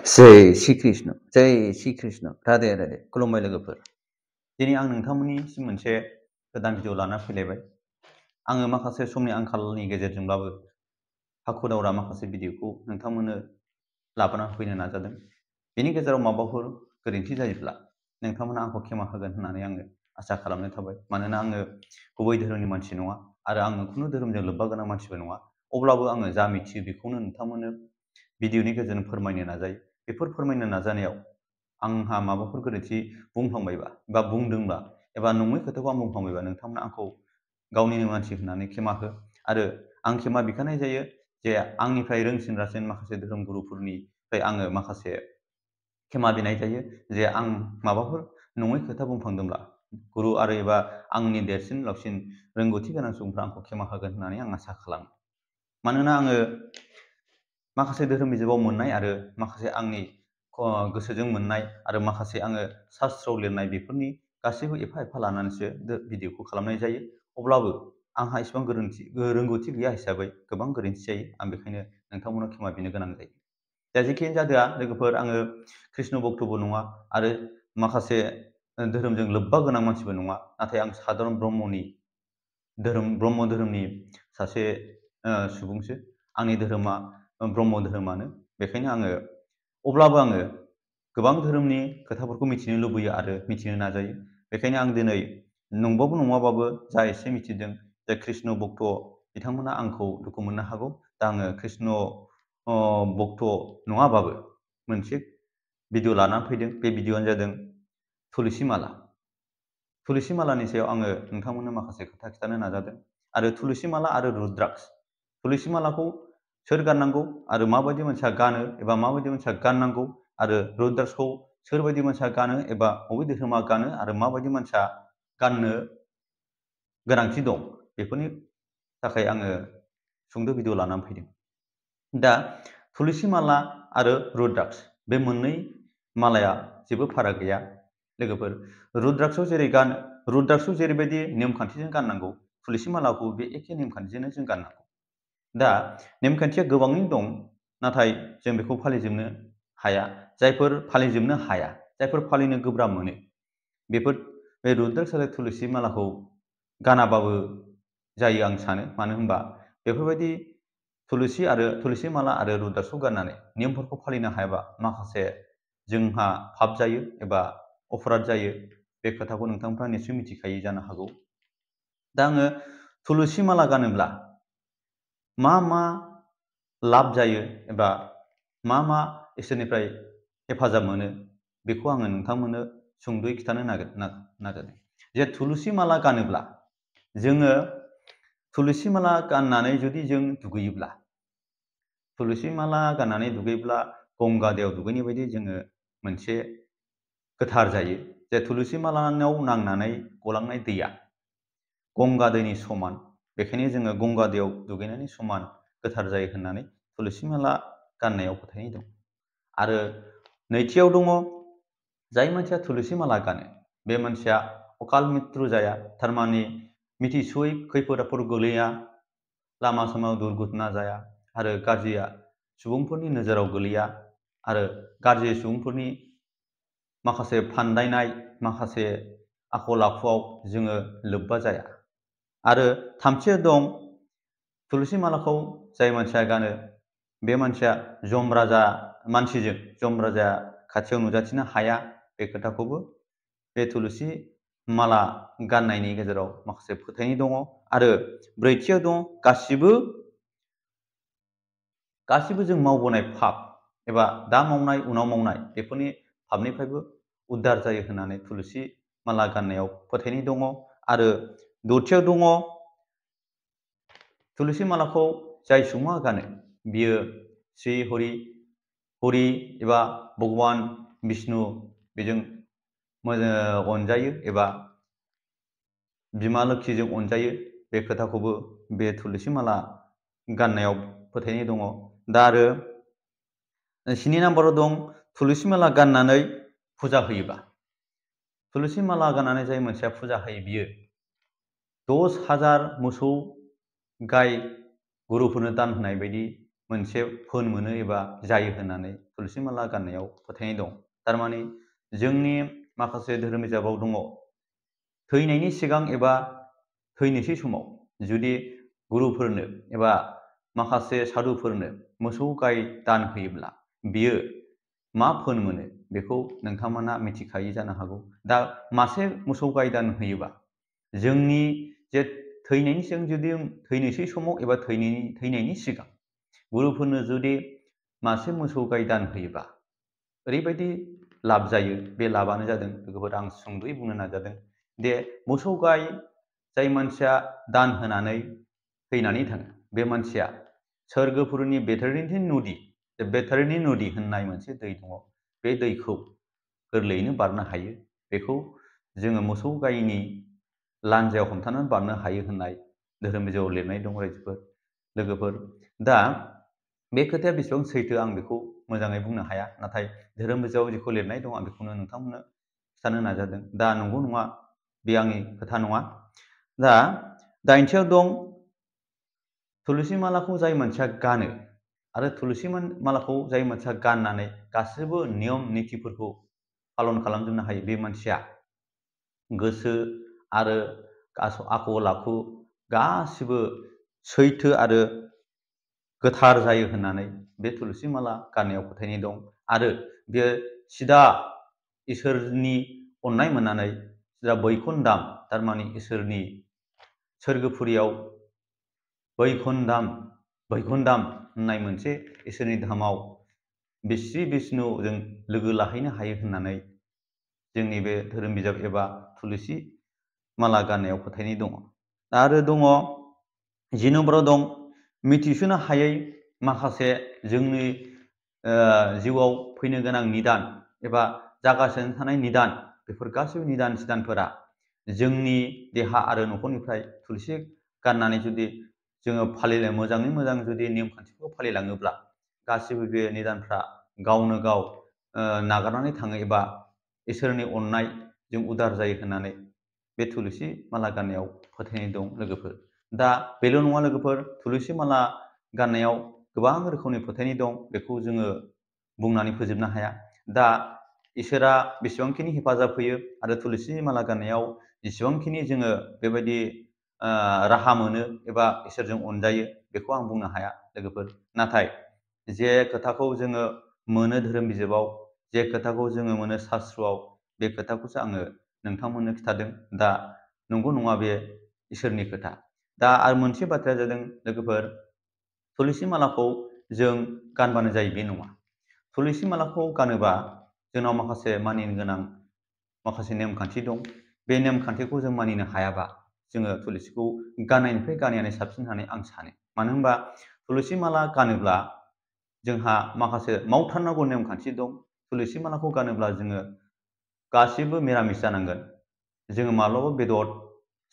जय श्री कृष्ण राधे राधे खुलुमबाय लोगोफोर। दिनै आं नोंथांमोननिसिम मोनसे गोदान भिडिअ लाना फैलायबाय। आङो माखासे समनि आंखालनि गेजेरजोंब्लाबो हाखु दावरा माखासे भिडिअखौ नोंथांमोननो लाबोना होफैनो नाजादों। बेनि गेजेराव माबाफोर गोरोन्थि जायोब्ला नोंथांमोना आंखौ क्षमा होगोन होननानै आङो आसा खालामनाय थाबाय। मानोना आङो गुबै धोरोमनि मानसि नङा आरो आङो खुनु धोरोमजों लोब्बा गोनां मानसिबो नङा। अब्लाबो आङो जा मिथियो बेखौनो नोंथांमोननो भिडिअनि गेजेरजों फोरमायनो नाजायो। बेफोर फोरमायनो नाजानायाव आंहा माबाफोर गोरोन्थि बुंफ्लांबायबा बा बुंदोंब्ला एबा नङै खोथाखौ आं बुंफ्लांबायबा नोंथांमोना आंखौ गावनिनो मानसि होननानै क्षमा हो। आरो आं क्षमा बिखानाय जायो जे आंनिफ्राय रोंसिन रासिन माखासे धोरोम गुरुफोरनिफ्राय आङो माखासे क्षमा बिनाय जायो जे आं माबाफोर नङै खोथा बुंफ्लांदोंब्ला गुरु आरो एबा आंनि देरसिन लावसिन रोंगौथि गोनां सुबुंफ्रा आंखौ क्षमा होगोन होननानै आं आसा खालामो। मानोना आङो माखासे धोरोम बिजाबाव मोननाय आरो माखासे आंनि गोसोजों मोननाय आरो माखासे आङो शास्त्रआव लिरनाय बेफोरनि गासैबो एफा एफा लानानैसो भिडिअखौ खालामनाय जायो। अब्लाबो आंहा इसेबां रोंगौथि गैया हिसाबै गोबां गोरोन्थि जायो। आं बेखायनो नोंथांमोनाव क्षमा बिनो गोनां जायो। दा जेखियानो जादोआ लोगोफोर, आङो कृष्ण भक्तबो नङा आरो माखासे धोरोमजों लोब्बा गोनां मानसिबो नङा। नाथाय आं साधारन ब्रह्म धोरोमनि सासे सुबुंसो। आंनि धोरोमा ब्रह्म धोरोमानो। बेखायनो अब्लाबो आङो गोबां धोरोमनि खोथाफोरखौ मिथिनो लुबैयो आरो मिथिनो नाजायो। बेखायनो आं दिनै नंबाबो नङाबाबो जा एसे मिथिदों जे कृष्ण भक्त बिथांमोना आंखौ दुखु मोननो हागौ। दा आङो कृष्ण भक्त नङाबाबो मोनसे भिडिअ लानानै फैदों। बे भिडिअआनो जादों तुलसि माला। तुलसि मालानि सायाव आङो नोंथांमोननो माखासे खोथा खिन्थानो नाजादों। आरो तुलसि माला आरो रुद्राक्ष, तुलसि मालाखौ सोर गाननांगौ आरो माबायदि मानसिया गानो एबा माबायदि मानसिया गाननांगौ आरो रुद्राक्षखौ सोरबायदि मानसिया गानो एबा बबे धोरोमा गानो आरो माबायदि मानसिया गाननो गोनांथि दं, बेफोरनि थाखाय आङो सुंद' भिडिअ लानानै फैदों। दा तुलसि माला आरो रुद्राक्ष बे मोननै मालाया जेबो फाराग गैया लोगोफोर। रुद्राक्षखौ जेरैबायदि नेमखान्थिजों गाननांगौ, तुलसि मालाखौ बे एखे नेमखान्थिजोंनो जों गाननांगौ। दा नेमखान्थिया गोबाङैनो दं, नाथाय जों बेखौ फालिजोबनो हाया। जायफोर फालिजोबनो हाया, जायफोर फालिनो गोब्राब मोनो, बेफोर बे रुद्राक्ष आरो तुलसि मालाखौ गानाबाबो जायो आं सानो। मानो होनबा बेफोरबायदि तुलसि माला आरो रुद्राक्षखौ गाननानै नियमफोरखौ फालिनो हायाबा माखासे जोंहा पाप जायो एबा अपराध जायो। बे खोथाखौ नोंथांफ्रा निस्सय मिथिखायो जानो हागौ। दा आङो तुलसि माला गानोब्ला मा मा लाब जायो एबा मा मा इसोरनिफ्राय हेफाजाब मोनो, बेखौ आङो नोंथांमोननो सुंद'यै खिन्थानो नाजादों। जे तुलसि माला गानोब्ला जोङो तुलसि माला गाननानै जुदि जों दुगैयोब्ला, तुलसि माला गाननानै दुगैब्ला गंगा दैयाव दुगैनाय बायदि जोङो मोनसे गोथार जायो। जे तुलसि मालानाव नांनानै गलांनाय दैया गंगा दैनि समान। बेखायनो जोङो गंगा दैयाव दुगैनायनि समान गोथार जायो होननानै तुलसि माला गाननायाव फोथायनाय दं। आरो नैथियाव दङ, जाय मानसिया तुलसि माला गानो बे मानसिया अकाल मृत्यु जाया, थारमाने मिथिसयै खैफोद आफोद गोलैया, लामा सामायाव दुर्घटना जाया आरो गाज्रिया सुबुंफोरनि नोजोराव गोलैया आरो गाज्रि सुबुंफोरनि माखासे फान्दायनाय, माखासे आखल आखुआव जोङो लोब्बा जाया। आरो थामथियाव दं, तुलसि मालाखौ जाय मानसिया गानो बे मानसिया जम राजाया खाथियाव नुजाथिनो हाया। बे खोथाखौबो बे तुलसि माला गाननायनि गेजेराव माखासे फोथायनाय दङ। आरो ब्रैथियाव दं, गासिबो जों मावबोनाय पाप एबा दा मावनाय उनाव मावनाय बेफोरनि पापनिफ्रायबो उद्धार जायो होननानै तुलसि माला गाननायाव फोथायनाय दङ। आरो दथियाव दङ, तुलसि मालाखौ जाय सुबुङा गानो बियो श्री हरि एबा भगवान बिष्णु बेजों अनजायो एबा बिमा लोक्षिजों अनजायो। बे खोथाखौबो बे तुलसि माला गाननायाव फोथायनाय दङ। दा आरो 7 नाम्बाराव दं, तुलसि माला गाननानै फुजा होयोब्ला, तुलसि माला गाननानै जाय मानसिया फुजा होयो बियो 10,000 मोसौ गाय गुरुफोरनो दान होनाय बायदि मोनसे फोन मोनो एबा जायो होननानै थुलुसि माला गाननायाव फोथायनाय दं। थारमाने जोंनि माखासे धोरोम बिजाबाव दङ, थैनायनि सिगां एबा थैनोसै समाव जुदि गुरुफोरनो एबा माखासे सादुफोरनो मोसौ गाय दान होयोब्ला बियो मा फोन मोनो बेखौ नोंथांमोना मिथिखायै जानो हागौ। दा मासे मोसौ गाय दान होयोबा जोंनि जे थैनायनि सिगां जुदि थैनोसै समाव एबा थैनायनि सिगां गुरुफोरनो जुदि मासे मोसौ गाय दान होयोबा ओरैबायदि लाब जायो। बे लाबानो जादों लोगोफोर, आं सुंद'यै बुंनो नाजादों दे मोसौ गाय जाय मानसिया दान होनानै थैनानै थाङो बे मानसिया सोरगोफुरिनि बेटारिनि नदि होननाय मोनसे दै दङ। बे दैखौ गोरलैयैनो बारनो हायो। बेखौ जोङो मोसौ गायनि लान्जायाव हमथानानै बारनो हायो होननाय धोरोम बिजाबाव लिरनाय दं रायजोफोर, लोगोफोर। दा बे खोथाया बेसेबां सैथो आं बेखौ मोजाङै बुंनो हाया, नाथाय धोरोम बिजाबाव जेखौ लिरनाय दं आं बेखौनो नोंथांमोननो खिथानो नाजादों। दा नंगौ नङा बे आंनि खोथा नङा। दा दाइनथियाव दं, थुलुसि मालाखौ जाय मानसिया गानो आरो थुलुसि मालाखौ जाय मानसिया गाननानै गासिबो नियम नितिफोरखौ पालन खालामजोबनो हायो, बे मानसिया गोसो आरो आखल आखु गासिबो सैथो आरो गोथार जायो होननानै बे थुलुसि माला गाननायाव फोथायनाय दं। आरो बेयो सिदा इसोरनि अननाय मोननानै सिदा बैकुन्धाम, थारमाने इसोरनि सोरगोफुरियाव बैकुन्धाम होननाय मोनसे इसोरनि धामाव बिश्री बिष्णुजों लोगो लाहैनो हायो होननानै जोंनि बे धोरोम बिजाब एबा थुलुसि माला गाननायाव फोथायनाय दङ। आरो दङ, 10 नम्बराव दं, मिथिस'नो हायै माखासे जोंनि जिउआव फैनो गोनां निदान एबा जागासिनो थानाय निदान, बेफोर गासैबो निदान सिदानफोरा जोंनि देहा आरो न'खरनिफ्राय थुलुसि गाननानै जुदि जोङो मोजाङै मोजां जुदि नेम खान्थिखौ फालिलाङोब्ला गासिबो बे निदानफ्रा गावनो गाव नागारनानै थाङो एबा इसोरनि अननाय जों उदार जायो होननानै बे थुलुसि माला गाननायाव फोथायनाय दं लोगोफोर। दा बेल' नङा लोगोफोर, थुलुसि माला गाननायाव गोबां रोखोमनि फोथायनाय दं, बेखौ जोङो बुंनानै फोजोबनो हाया। दा इसोरा बेसेबांखिनि हेफाजाब होयो आरो थुलुसि माला गाननायाव जेसेबांखिनि जोङो बेबायदि राहा मोनो एबा इसोरजों अनजायो, बेखौ आं बुंनो हाया लोगोफोर। नाथाय जे खोथाखौ जोङो मोनो धोरोम बिजाबाव, जे खोथाखौ जोङो मोनो शास्त्रआव, बे खोथाखौसो आङो नोंथांमोननो खिथादों। दा नंगौ नङा बे इसोरनि खोथा। दा आरो मोनसे बाथ्राया जादों लोगोफोर, थुलुसि मालाखौ जों गानबानो जायो बे नङा। थुलुसि मालाखौ गानोबा जोंनाव माखासे मानिनो गोनां माखासे नेमखान्थि दं। बे नेमखान्थिखौ जों मानिनो हायाबा जोङो थुलुसिखौ गाननायनिफ्राय गानैयानो साबसिन होननानै आं सानो। मानो होनबा थुलुसि माला गानोब्ला जोंहा माखासे मावथारनांगौ नेमखान्थि दं। थुलुसि मालाखौ गानोब्ला जोङो गासिबो मिरामिस जानांगोन। जोङो माब्लाबा बेदर,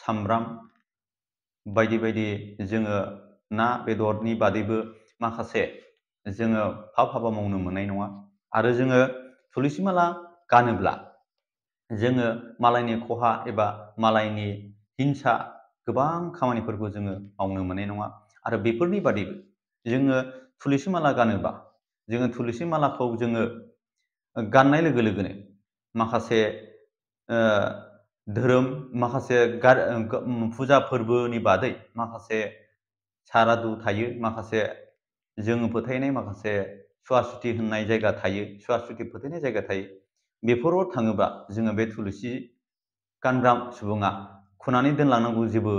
सामब्राम बायदि बायदि जोङो ना बेदरनि बादैबो माखासे जोङो हाबा मावनो मोननाय नङा। आरो जोङो थुलुसि माला गानोब्ला जोङो मालायनि खहा एबा मालायनि हिंसा गोबां खामानिफोरखौ जोङो मावनो मोननाय नङा। आरो बेफोरनि बादैबो जोङो थुलुसि माला गानोबा जोङो थुलुसि मालाखौ जोङो गाननाय लोगो लोगोनो माखासे धोरोम, माखासे फुजा फोरबोनि बादै माखासे सारादु थायो, माखासे जोङो फोथायनाय माखासे सुवा सुथि होननाय जायगा थायो, सुवा सुथि फोथायनाय जायगा थायो। बेफोराव थाङोबा जोङो बे थुलुसि गानग्रा सुबुङा खुनानै दोनलांनांगौ जेबो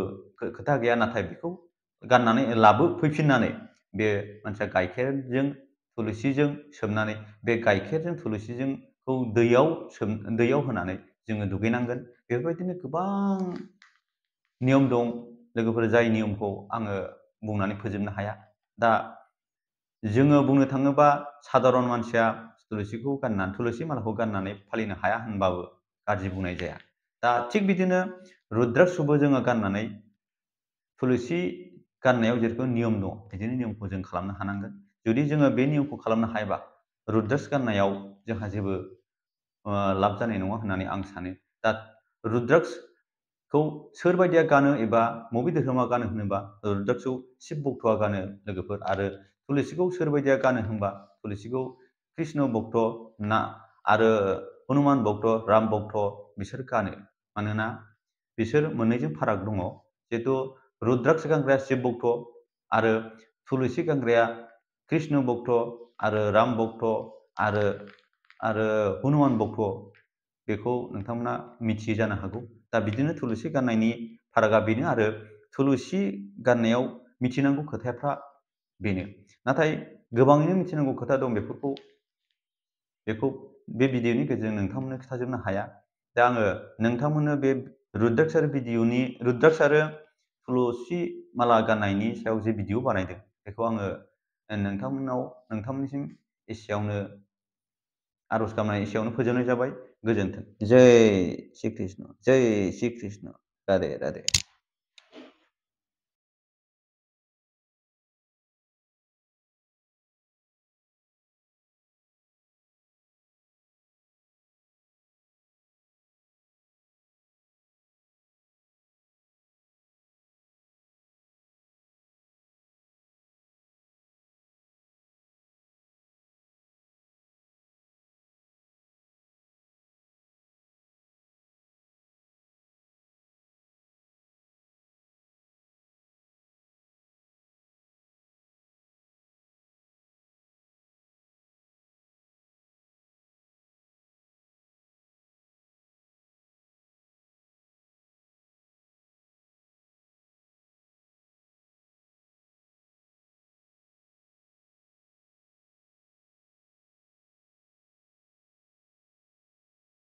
खोथा गैया। नाथाय बेखौ गाननानै फैफिननानै बे मानसिया गाइखेरजों थुलुसिजों सोमनानै, बे गाइखेरजों थुलुसिजोंखौ दैयाव होनानै जोङो दुगैनांगोन। बेफोरबायदिनो गोबां नियम दं लोगोफोर, जाय नियमखौ आङो बुंनानै फोजोबनो हाया। दा जोङो बुंनो थाङोबा सादारन मानसिया थुलुसि मालाखौ गाननानै फालिनो हाया होनबाबो गाज्रि बुंनाय जाया। दा थिग बिदिनो रुद्राक्षखौबो जोङो गाननानै थुलुसि गाननायाव जेरोखोम नियम दं, बिदिनो नियमखौ जों खालामनो हानांगोन। जुदि जोङो बे नियमखौ खालामनो हायाबा रुद्राक्ष गाननायाव जोंहा जेबो लाब जानाय नङा होननानै आं सानो। दा रुद्राक्षखौ सोरबायदिया गानो एबा बबे धोरोमा गानो होनोबा रुद्राक्षखौ शिब भक्तआ गानो लोगोफोर। आरो थुलसिखौ सोरबायदिया गानो होनबा थुलसिखौ कृष्ण भक्त ना आरो हनुमान भक्त राम भक्त बिसोर गानो। मानोना बिसोर मोननैजों फाराग दङ। जिहेतु रुद्राक्ष गानग्राया शिब भक्त आरो थुलसि गानग्राया कृष्ण भक्त आरो राम भक्त आरो आरो हनुमान भक्त बेखौ नोंथांमोना मिथियै जानो हागौ। दा बिदिनो थुलसि गाननायनि फारागा बेनो आरो थुलसि गाननायाव मिथिनांगौ खोथाफ्रा बेनो। नाथाय गोबाङैनो मिथिनांगौ खोथा दं बेखौ बे भिडिअनि गेजेरजों नोंथांमोननो खिथाजोबनो हाया। दा आङो नोंथांमोननो बे रुद्राक्ष आरो थुलसि माला गाननायनि सायाव जे भिडिअ बानायदों बेखौ आङो नोंथांमोननिसिम एसेयावनो आर'ज गाबनाय एसेयावनो फोजोबनाय जाबाय। गोजोन्थों। जय श्री कृष्ण, जय श्री कृष्ण, राधे राधे।